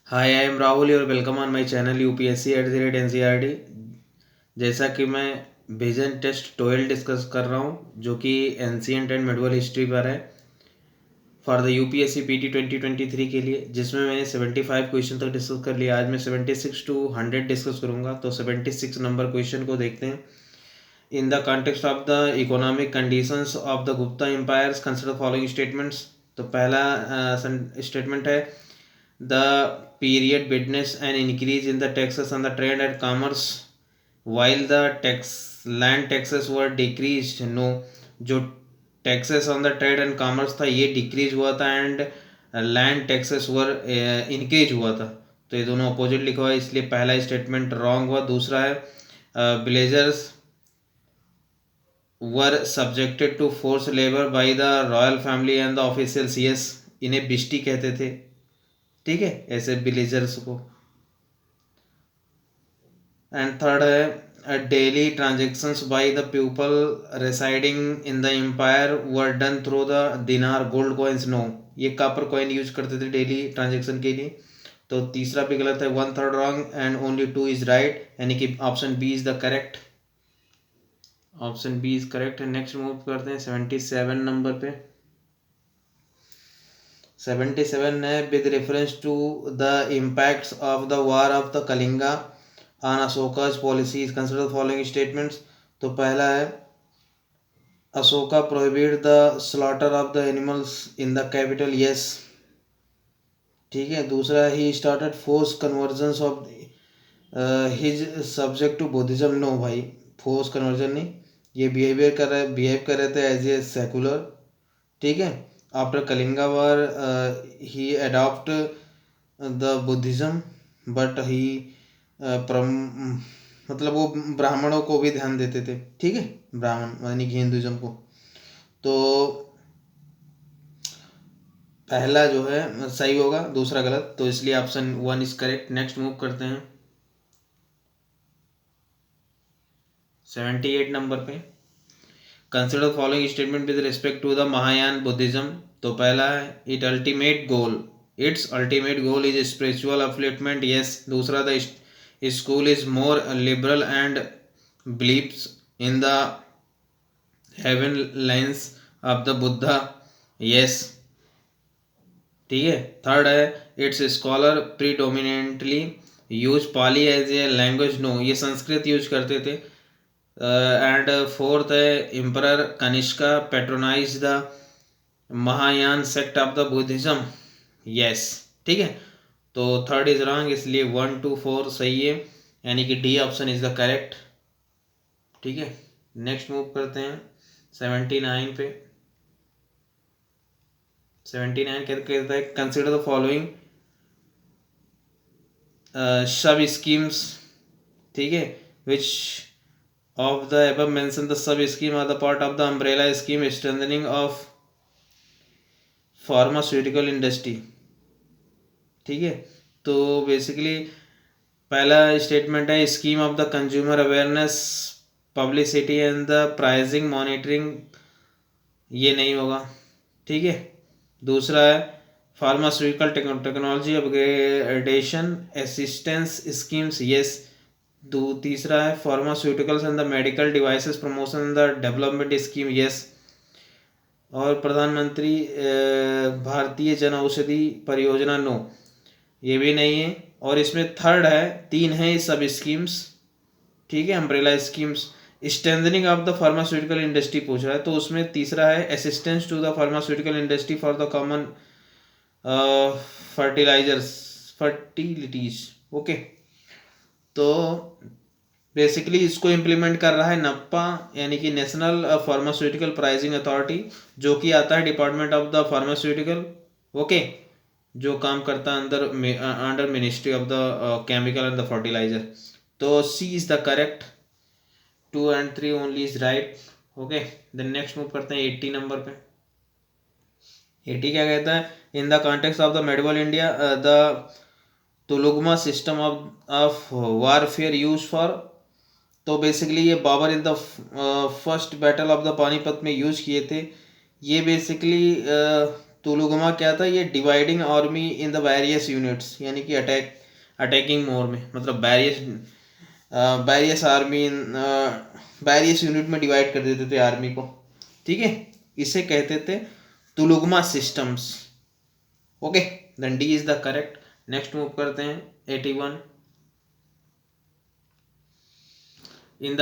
Hi I am Rahul और welcome on my channel UPSC @NCERT। जैसा कि मैं विजन टेस्ट 12 डिस्कस कर रहा हूँ जो कि एंशिएंट एंड मिडवल हिस्ट्री पर है फॉर द यूपीएससी पीटी 2023 के लिए, जिसमें मैंने 75 क्वेश्चन तक डिस्कस कर लिया। आज मैं 76 to 100 डिस्कस करूँगा। तो 76 नंबर क्वेश्चन को देखते हैं। In the context of the economic conditions of the Gupta empires consider following statements. तो पहला स्टेटमेंट है the period witnessed an increase in the taxes on the trade and commerce while the land taxes were decreased। no, जो taxes on the trade and commerce था ये decrease हुआ था and land taxes were increase हुआ था। तो ये दोनों अपोजिट लिखा हुआ है, इसलिए पहला स्टेटमेंट रॉन्ग हुआ। दूसरा है villagers were subjected to force labour by the royal family and the officials. Yes, इन्हें बिस्टी कहते थे, ठीक है, ऐसे विलेजर्स को। एंड थर्ड है daily transactions by the people residing in the empire were done through the dinar gold coins. No, ये कापर कॉइन यूज करते थे डेली ट्रांजेक्शन के लिए। तो तीसरा भी गलत है, 1/3 wrong and only 2 is right, यानी कि option B is the correct. Option B is correct है। नेक्स्ट मूव करते हैं 77 नंबर पे। 77 है with reference to the impacts of the war of the Kalinga on Ashoka's policies consider the following statements. तो पहला है Ashoka prohibit the slaughter of the animals in the capital. Yes, ठीक है। दूसरा he started force conversion of his subject to Buddhism. No भाई, force conversion नहीं, ये behave कर रहे थे एज ए सेकुलर, ठीक है। After Kalinga war he adopt the Buddhism but he मतलब वो ब्राह्मणों को भी ध्यान देते थे, ठीक है, ब्राह्मण यानी कि हिंदुज्म को। तो पहला जो है सही होगा, दूसरा गलत, तो इसलिए option 1 is correct. Next move करते हैं 78 नंबर पे। Consider following statement with respect to the Mahayana Buddhism. तो पहला है its ultimate goal is spiritual upliftment. Yes. दूसरा the school is more liberal and believes in the heaven lines of the Buddha. Yes, ठीक है। Third है its scholar predominantly use Pali as a language. No, ये Sanskrit use करते थे। And fourth है emperor Kanishka patronise the Mahayana sect of the Buddhism. Yes, ठीक है। तो थर्ड इज रॉन्ग, इसलिए 1 to 4 सही है, यानी कि D option is the correct, ठीक है। नेक्स्ट मूव करते हैं 79 पे। 79 कहता है कंसिडर द फॉलोइंग सब स्कीम्स, ठीक है, विच of the above mentioned the sub scheme are the part of the umbrella scheme strengthening of pharmaceutical industry, ठीक है। तो बेसिकली पहला स्टेटमेंट है scheme of the consumer awareness publicity and the pricing monitoring, ये नहीं होगा, ठीक है। दूसरा है pharmaceutical technology upgradation assistance schemes. Yes. तीसरा है pharmaceuticals and the medical devices promotion and the development scheme. Yes. और प्रधानमंत्री भारतीय जन औषधि परियोजना। नो, ये भी नहीं है। और इसमें थर्ड है, 3 है सब स्कीम्स, ठीक है, umbrella schemes. Strengthening of the pharmaceutical industry पूछ रहा है, तो उसमें तीसरा है assistance to the pharmaceutical industry for the common fertilities. Okay, तो बेसिकली इसको इम्प्लीमेंट कर रहा है नप्पा, यानी कि नेशनल फार्मास्यूटिकल प्राइसिंग अथॉरिटी, जो कि आता है department of the pharmaceutical, okay, जो काम करता है under ministry of the chemical and the fertiliser. तो C is the correct, 2 and 3 only is right, okay. Then next move करते हैं 80 नंबर पे। 80 क्या कहता है, in the context of the medieval India the Tulughma system of warfare use for. तो basically ये Babur in the first battle of the Panipat में use किए थे। ये बेसिकली तुलुगमा क्या था, ये dividing army in the various units, यानी कि अटैकिंग मोड में, मतलब बैरियस आर्मी बैरियस यूनिट में डिवाइड कर देते थे आर्मी को, ठीक है, इसे कहते थे Tulughma systems. Okay, then D is the correct. Next move करते हैं 81। In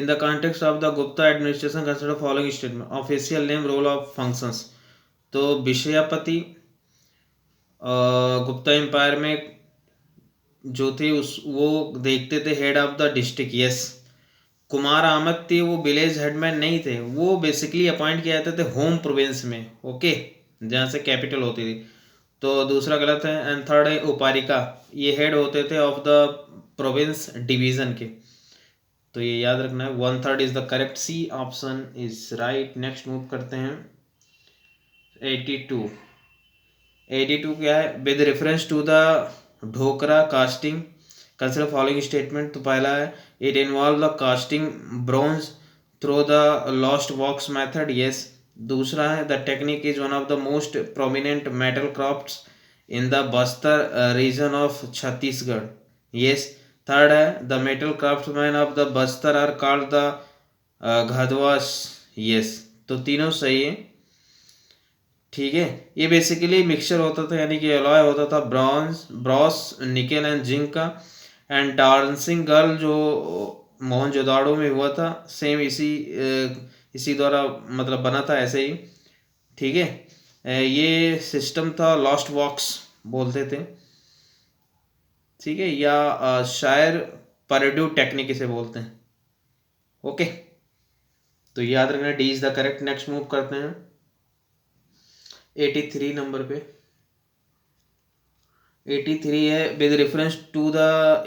the context of the Gupta administration, consider following statement: official name, role of functions। तो विषयापति गुप्ता एम्पायर में जो थे उस वो देखते थे head of the district, yes. Kumar Ahmad थे, वो विलेज हेडमैन नहीं थे, वो बेसिकली अपॉइंट किए जाते थे होम प्रोविंस में, ओके, जहाँ से कैपिटल होती थी। तो दूसरा गलत है। एंड थर्ड है उपारिका, ये हेड होते थे ऑफ द प्रोविंस डिवीजन के, तो ये याद रखना है। 1/3 is the correct, C option is right. Next move करते हैं 82। 82 क्या है, with reference to the Dhokra casting consider following statement. तो पहला है it involve the casting bronze through the lost wax method, yes. दूसरा है the technique is one of the most prominent metal crafts in the Bastar region of Chhattisgarh, yes. Third है the metal craftsman of the Bastar are called the Ghadhwas, yes. तो तीनों सही है, ठीक है। ये बेसिकली मिक्सचर होता था, यानी कि एलॉय होता था ब्रॉस निकेल एंड जिंक का। एंड डांसिंग गर्ल जो मोहनजोदाड़ो में हुआ था, सेम इसी द्वारा मतलब बना था ऐसे ही, ठीक है। ये सिस्टम था लॉस्ट वॉक्स बोलते थे, ठीक है, या शायर परड्यू टेक्निक इसे बोलते हैं, ओके। तो याद रखना D is the correct. Next move करते हैं 83 नंबर पे। 83 है with reference to the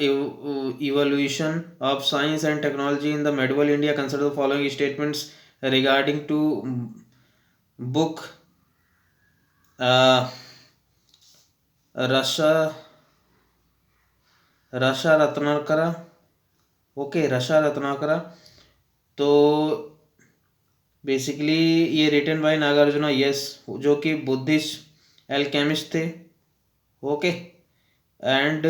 evolution of science and technology in the medieval India, consider the following statements regarding to book Rasa Ratnakara, okay, रसा रत्नाकरा। तो बेसिकली ये रिटन बाय नागार्जुना, यस, जो कि Buddhist alchemist थे, ओके। एंड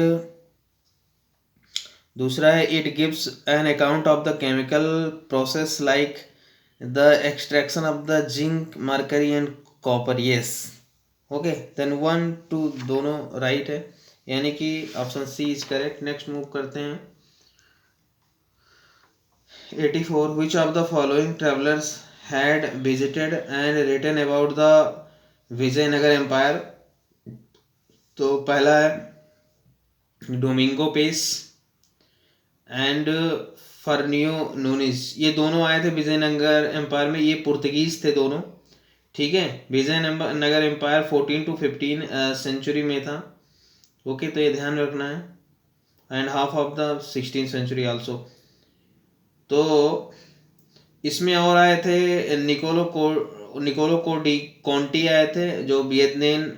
दूसरा है it gives an account of the chemical process like the extraction of the zinc mercury and copper, yes, okay. Then 1 2 दोनों right है, यानी कि option C is correct. Next move करते हैं 84। Which of the following travellers had visited and written about the Vijayanagar empire. तो पहला है Domingo Paes and Fernao Nuniz, ये दोनों आए थे विजयनगर एम्पायर में, ये पुर्तगीज थे दोनों, ठीक है। विजयनगर एम्पायर 14 to 15 सेंचुरी में था, ओके, तो ये ध्यान रखना है। And half of the 16th century also. तो इसमें और आए थे निकोलो कोंटी आए थे, जो वियतनाम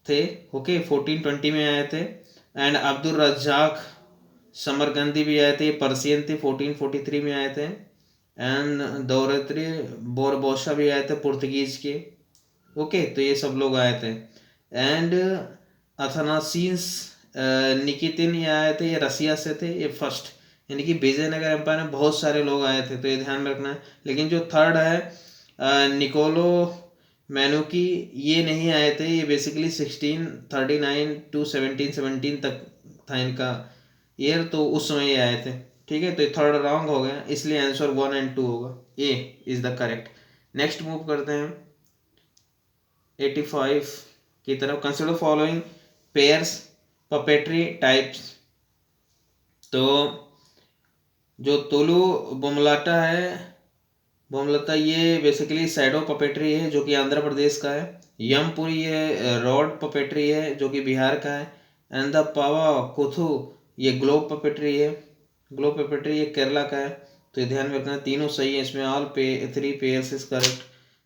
थे, ओके, 1420 में आए थे। एंड अब्दुल रज्जाक समरकंदी भी आए थे, पर्सियन थे, 1443 में आए थे। एंड दौरत्री बोरबोशा भी आए थे पुर्तगीज के, ओके, तो ये सब लोग आए थे। एंड अथनासीस निकितिन ये आए थे, ये रसिया से थे, ये फर्स्ट, यानी कि विजयनगर एम्पायर में बहुत सारे लोग आए थे, तो ये ध्यान रखना है। लेकिन जो थर्ड है निकोलो मैनुकी, ये नहीं आए थे, ये बेसिकली 1639 to 1717 तक था इनका ईयर, तो उस समय ये आए थे, ठीक है। तो थर्ड रॉन्ग हो गया, इसलिए आंसर 1 and 2 होगा, A is the correct. Next move करते हैं 85 की तरफ। Consider following pairs puppetry types. तो जो तोलू बोमलाटा है, बोमलता, ये बेसिकली सैडो पपेट्री है जो कि आंध्र प्रदेश का है। यमपुरी ये रॉड पपेट्री है जो कि बिहार का है। एंड द पावा कुथु ये ग्लोब पपेट्री है, ग्लोब पपेट्री ये केरला का है। तो ये ध्यान में रखना, तीनों सही है इसमें, all 3 pairs is correct.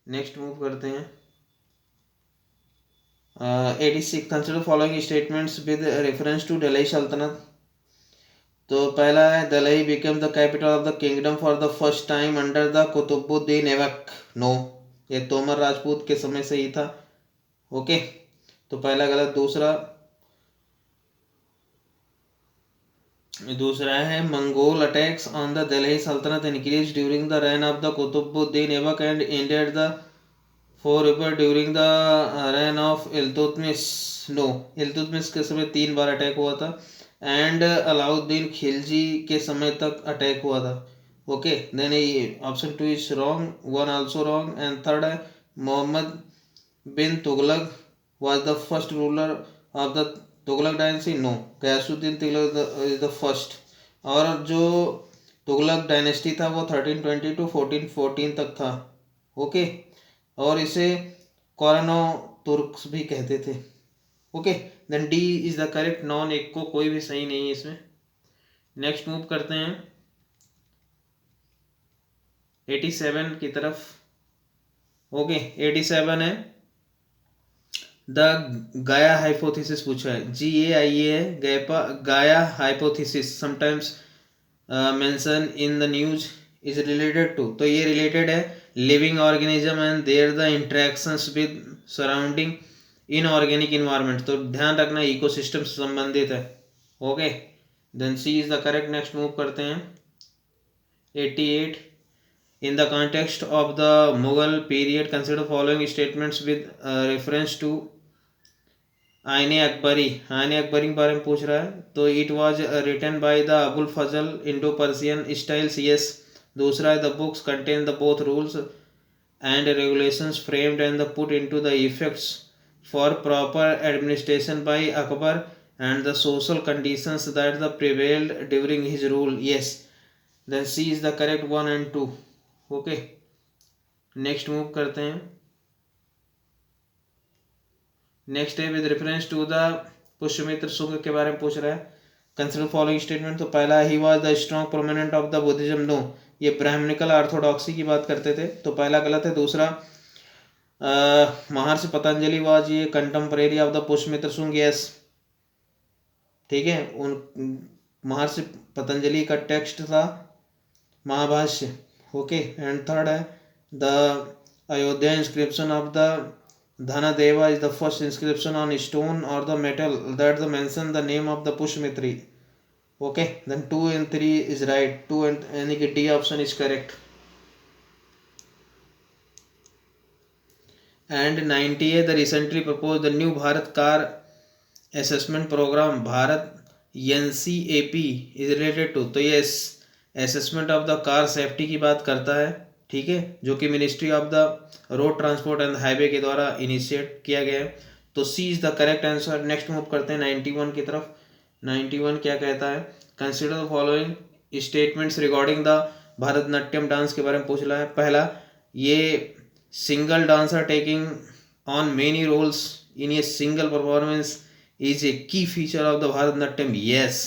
Next move करते हैं 86। Consider following statements with reference to Delhi सल्तनत। तो पहला है Delhi became the capital of the kingdom for the first time under the Qutubuddin Aibak, no. ये तोमर राजपूत के समय से ही था। ओके, तो पहला गलत। दूसरा है Mongol attacks on the Delhi सल्तनत increase during the reign of the Qutubuddin Aibak and ended the four during the reign of Iltutmish. No, Iltutmish के समय 3 बार अटैक हुआ था एंड अलाउद्दीन खिलजी के समय तक अटैक हुआ था। Okay, then option 2 is wrong, 1 also wrong and third है Mohammad bin Tughlaq was the first ruler of the Tughlaq dynasty. No, Ghiyasuddin Tughlaq is the first. और जो तुगलक डायनेस्टी था वो 1320 टू 1414 तक था। ओके, और इसे कॉरनो तुर्क्स भी कहते थे। Okay, then D is the correct, नॉन एक को कोई भी सही नहीं है इसमें। नेक्स्ट मूव करते हैं 87 की तरफ। ओके, 87 है द गाया हाइपोथेसिस पूछा है, GAIA है। Gaia hypothesis sometimes mention in the news is related to, तो ये रिलेटेड है living organism and their the interactions with surrounding inorganic environment, तो ध्यान रखना इकोसिस्टम से संबंधित है। Okay, then C is the correct. Next move करते हैं 88 in the context of the Mughal period consider following statements with reference to आईने अकबरी। आईने अकबरी के बारे में पूछ रहा है, तो it was written by the Abul Fazal Indo Persian styles. Yes. दूसरा है the books contain the both rules and regulations framed and the put into the effects for proper administration by Akbar and the social conditions that the prevailed during his rule. Yes, then C is the correct 1 and 2। Okay, next move करते हैं। Next है with reference to the Pushyamitra Shunga के बारे में पूछ रहा है। Consider following statement, तो पहला he was the strong prominent of the Buddhism. No, ये ब्राह्मणिकल ऑर्थोडॉक्सी की बात करते थे, तो पहला गलत है। दूसरा महर्षि पतंजलि वाज ये contemporary of the Pushyamitra Shunga. Yes, ठीक है, उन महर्षि पतंजलि का टेक्स्ट था महाभाष्य। ओके, एंड थर्ड है the Ayodhya inscription of the Dhanadeva is the first inscription on stone or the metal that mention the name of the Pushmitri. Okay, then 2 and 3 is right. 2 and यानी कि D option is correct. And 90 है the recently proposed the new Bharat Car assessment program Bharat NCAP is related to, तो ये assessment of the car safety की बात करता है, ठीक है, जो कि ministry of the road transport and highway के द्वारा इनिशिएट किया गया है, तो C is the correct answer. Next move करते हैं 91 की तरफ। 91 क्या कहता है, consider the following statements regarding the Bharatanatyam dance के बारे में पूछ रहा है। पहला, ये single dancer taking on many roles in a single performance is a key feature of the Bharatanatyam. Yes.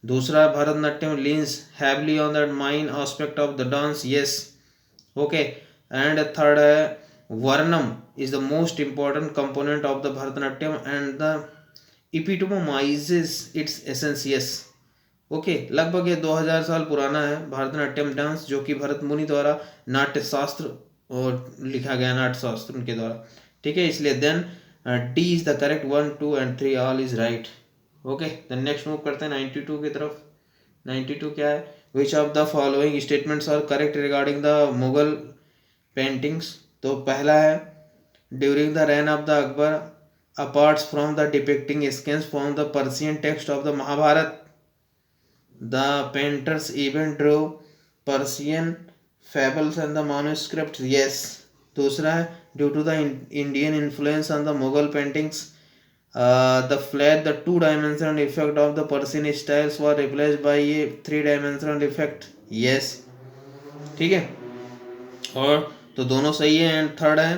दूसरा, Bharatanatyam leans heavily on the mime aspect of the dance. Yes. Okay, and third है Varnam is the most important component of the Bharatanatyam and the epitomises its essence. Yes. Okay, लगभग ये 2000 साल पुराना है Bharatanatyam dance, जो कि भरत मुनि द्वारा नाट्य शास्त्र और लिखा गया नाट्य शास्त्र उनके द्वारा, ठीक है, इसलिए then D is the correct. 1, 2 and 3 all is right. Okay, then next move करते हैं 92 की तरफ। 92 क्या है, which of the following statements are correct regarding the Mughal paintings, तो पहला है during the reign of the Akbar apart from the depicting scenes from the Persian text of the Mahabharata the painters even drew Persian fables and the manuscript. Yes. दूसरा है due to the Indian influence on the Mughal paintings the flat the 2-dimensional effect of the Persian styles were replaced by a 3-dimensional effect. Yes, ठीक है, और तो दोनों सही है। And third है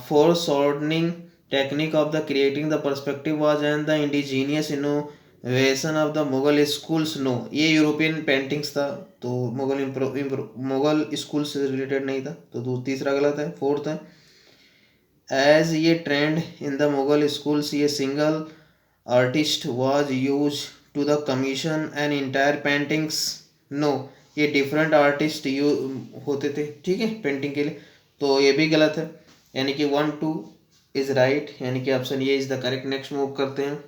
foreshortening technique of the creating the perspective was and the indigenous innovation of the Mughal schools. No, ये European paintings था, तो मुगल स्कूल से रिलेटेड नहीं था, तो तीसरा गलत है। फोर्थ है as a trend in the Mughal schools a single artist was used to the commission an entire paintings. No, ये डिफरेंट आर्टिस्ट होते थे, ठीक है, पेंटिंग के लिए, तो ये भी गलत है, यानी कि 1-2 इज राइट, यानी कि ऑप्शन ये is the correct. Next move करते हैं,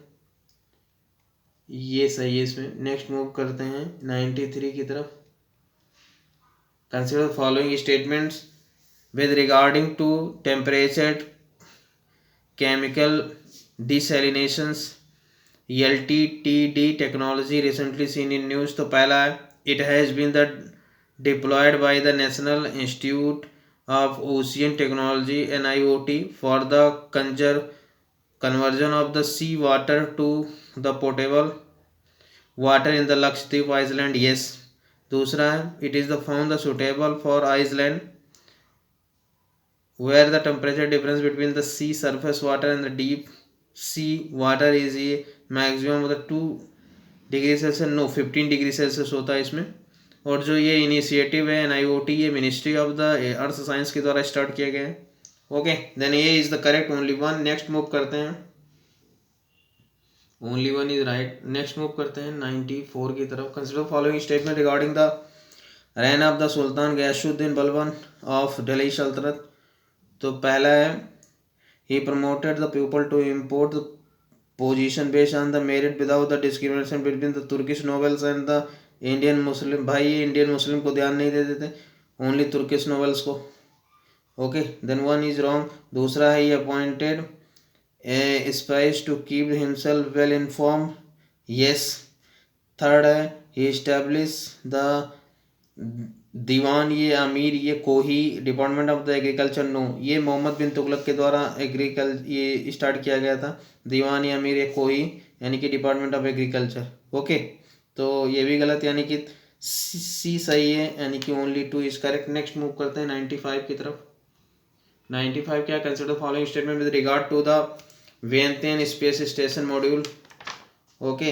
ये सही है इसमें। नेक्स्ट मूव करते हैं 93 की तरफ। Consider following statements with regarding to temperature, chemical desalinations, LTTD technology recently seen in news। तो पहला है it has been the deployed by the National Institute of Ocean Technology NIOT for the conversion of the sea water to the potable water in the Lakshadweep Island, yes। दूसरा है it is the found the suitable for Iceland where the temperature difference between the sea surface water and the deep sea water is a maximum of the 2 degree Celsius, no 15 degree Celsius होता है इसमें। और जो ये initiative है NIOT, ये ministry of the earth science के द्वारा स्टार्ट किया गया है। ओके, देन ये is the correct, only one. Next move करते हैं, only one is right. Next move करते हैं 94 की तरफ। Consider following statement regarding the reign of the sultan Ghiyasuddin Balban of Delhi सल्तनत। तो पहला है he promoted the people to import the position based on the merit without the discrimination between the Turkish nobles and the Indian Muslim. भाई ये Indian Muslim को ध्यान नहीं देते थे, ओनली तुर्किश नोवेल्स को। Okay, then one is wrong. दूसरा है he appointed a spies to keep himself well inform, yes. Third है ही एस्टेब्लिश द दीवान ये अमीर ये Kohi department of the agriculture, no, ये मोहम्मद बिन तुगलक के द्वारा ये स्टार्ट किया गया था, दीवान ये अमीर ये कोही, यानी कि डिपार्टमेंट ऑफ एग्रीकल्चर। ओके, तो ये भी गलत, यानी कि सी सही है, यानी कि only 2 is correct. Next move करते हैं 95 की तरफ। 95 क्या, consider following statement with regard to the Vientiane space station module. Okay,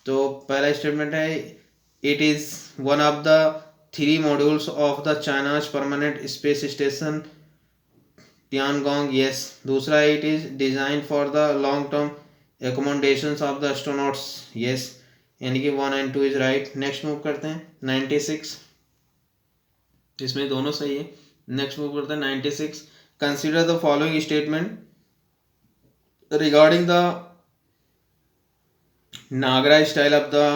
तो पहला स्टेटमेंट है it is one of the 3 modules of the China's permanent space station Tiangong, yes। दूसरा it is designed for the long term accommodations of the astronauts, yes। यानी कि 1 and 2 is right। Next move करते हैं 96, इसमें दोनों सही है। Next move करते हैं 96। Consider the following statement regarding the Nagara style of the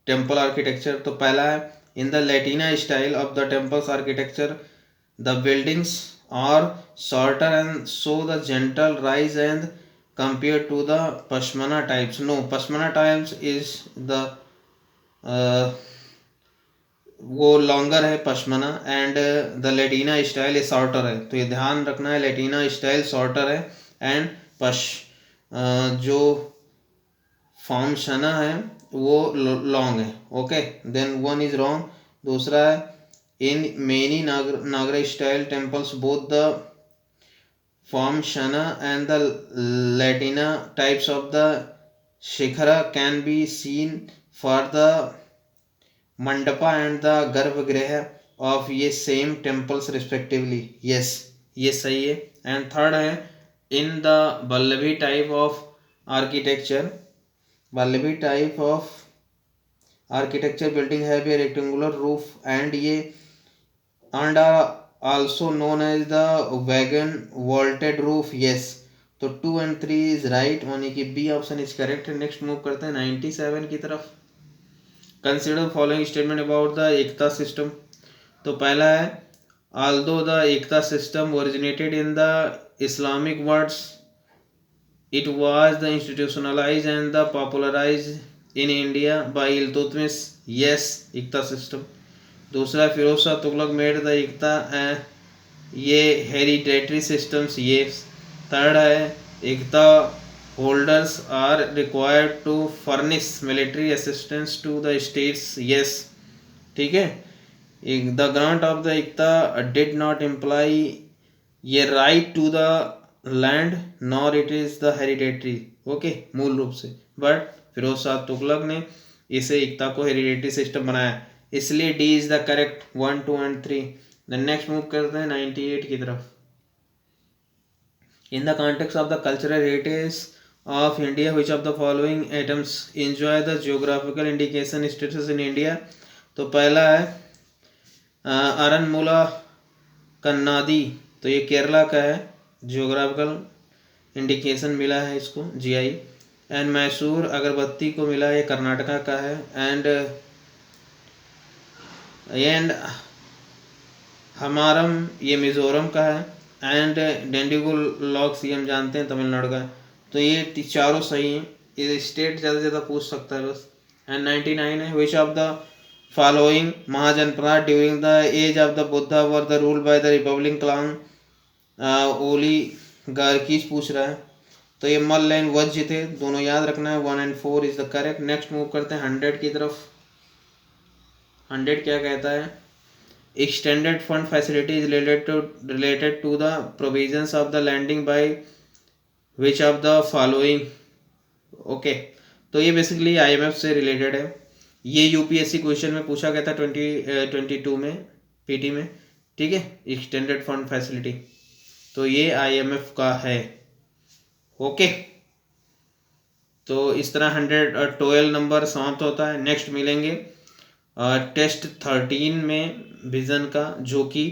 temple architecture. तो पहला है in the Latina style of the temple's architecture, the buildings are shorter and show the gentle rise and compared to the Pashmana types, no, Pashmana types is the वो longer है Phamsana, and the Latina style ये shorter है। तो ये ध्यान रखना है, Latina style shorter है एंड जो फॉर्म शना है वो लॉन्ग है। Okay, then 1 is wrong. दूसरा है in many Nagara style temples both the Phamsana and the Latina types of the shikhara can be seen for the mandapa and the garbhagriha of ये सेम टेम्पल्स रिस्पेक्टिवली, यस, ये सही है। एंड थर्ड है in the Valabhi type of architecture, Valabhi type of architecture building have a rectangular roof and ये and are also known as the wagon vaulted roof, yes. तो 2 and 3 is right, यानी कि B option is correct है। Next move करते हैं 97 की तरफ। Consider following statement about the Iqta system. तो पहला है although the Iqta system originated in the Islamic worlds, it was the institutionalized and the popularized in India by Iltutmish, yes, Iqta system. दूसरा Firoz Shah Tughlaq made the Iqta ये hereditary systems, ये। Third है Iqta holders are required to furnish military assistance to the states, yes, ठीक है। The grant of the Iqta did not imply ये right to the land nor it is the hereditary, okay, मूल रूप से, but Firoz Shah Tughlaq ने इसे एकता को हेरिडेटरी सिस्टम बनाया, इसलिए D is the correct. 1, 2 and 3। Then next move करते हैं 98 की तरफ। In the context of the cultural heritage of India which of the following items enjoy the geographical indication status in India. तो पहला है आरनमुला कन्नाडी, तो ये केरला का है, जियोग्राफिकल इंडिकेशन मिला है इसको जीआई। एंड मैसूर अगरबत्ती को मिला, ये कर्नाटका का है। एंड हमारम ये मिज़ोरम का है। एंड डेंडिगुल लॉक्स ये हम जानते हैं तमिलनाडु का है। तो ये चारों सही हैं, ये स्टेट ज़्यादा से ज़्यादा पूछ सकता है बस। एंड 99 है, which of the following mahajanapada during the age of the Buddha were the rule by the republic clan oligarchies पूछ रहा है। तो ये मल्ल एंड वज्र थे, दोनों याद रखना है। 1 and 4 is the correct. Next move करते हैं 100 की तरफ। 100 क्या कहता है? Extended fund facility is related to the provisions of the lending by which of the following. Okay, तो ये बेसिकली आईएमएफ से रिलेटेड है। ये यूपीएससी क्वेश्चन में पूछा गया था 2022 में पीटी में, ठीक है, एक्सटेंडेड फंड फैसिलिटी, तो ये आईएमएफ का है। ओके, तो इस तरह 112 नंबर समाप्त होता है। नेक्स्ट मिलेंगे टेस्ट 13 में विजन का, जो कि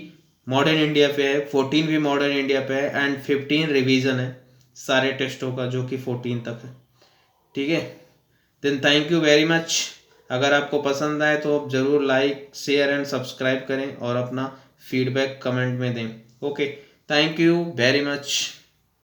मॉडर्न इंडिया पे है। 14 भी मॉडर्न इंडिया पे है एंड 15 रिवीजन है सारे टेस्टों का, जो कि 14 तक है, ठीक है। Then thank you very much. अगर आपको पसंद आए तो आप ज़रूर लाइक शेयर एंड सब्सक्राइब करें और अपना फीडबैक कमेंट में दें। Okay, thank you very much.